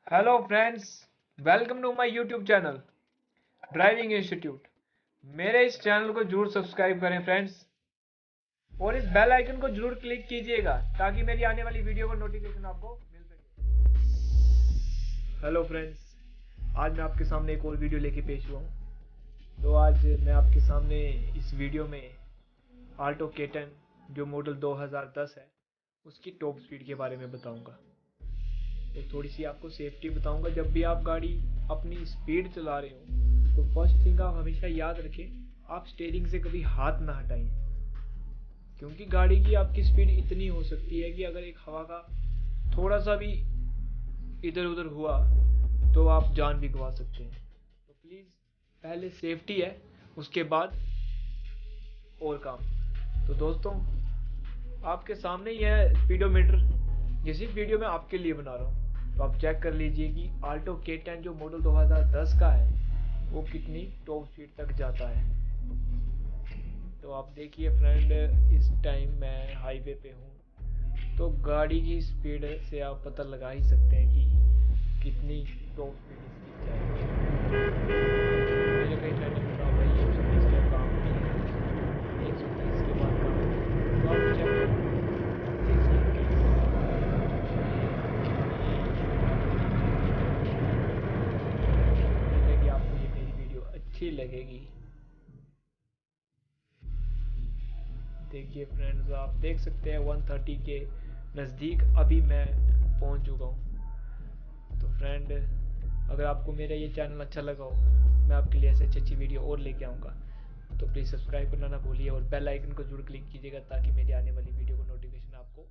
Hello friends, welcome to my YouTube channel driving institute. मेरे इस channel को जरूर सब्सक्राइब करें फ्रेंड्स, और इस बेल आइकन को जरूर क्लिक कीजिएगा ताकि मेरी आने वाली वीडियो का नोटिफिकेशन आपको मिल सके। हेलो फ्रेंड्स, आज मैं आपके सामने एक और वीडियो लेके पेश हुआ हूँ। तो आज मैं आपके सामने इस वीडियो में आल्टो K10 जो मॉडल 2010 है उसकी टॉप स्पीड के बारे में बताऊंगा। तो थोड़ी सी आपको सेफ्टी बताऊंगा। जब भी आप गाड़ी अपनी स्पीड चला रहे हो तो फर्स्ट थिंग आप हमेशा याद रखें, आप स्टीयरिंग से कभी हाथ ना हटाएं, क्योंकि गाड़ी की आपकी स्पीड इतनी हो सकती है कि अगर एक हवा का थोड़ा सा भी इधर उधर हुआ तो आप जान भी गंवा सकते हैं। तो प्लीज़ पहले सेफ्टी है, उसके बाद और काम। तो दोस्तों, आपके सामने ही है स्पीडोमीटर, जिस वीडियो में आपके लिए बना रहा हूँ। तो आप चेक कर लीजिए कि आल्टो K10 जो मॉडल 2010 का है वो कितनी टॉप स्पीड तक जाता है। तो आप देखिए फ्रेंड, इस टाइम मैं हाईवे पे हूँ, तो गाड़ी की स्पीड से आप पता लगा ही सकते हैं कि कितनी टॉप स्पीड इसकी जाएगी। मेरे कई फ्रेंड ने बोला भाई 130 का काम नहीं है, 130 के बाद काम है। तो आप चेक कि आपको ये मेरी वीडियो अच्छी लगेगी। देखिए फ्रेंड्स, आप देख सकते हैं 130 के नज़दीक अभी मैं पहुंच चुका हूं। तो फ्रेंड, अगर आपको मेरा ये चैनल अच्छा लगा हो, मैं आपके लिए ऐसे अच्छी अच्छी वीडियो और लेके आऊँगा। तो प्लीज़ सब्सक्राइब करना ना भूलिए और बेल आइकन को जरूर क्लिक कीजिएगा ताकि मेरी आने वाली वीडियो को नोटिफिकेशन आपको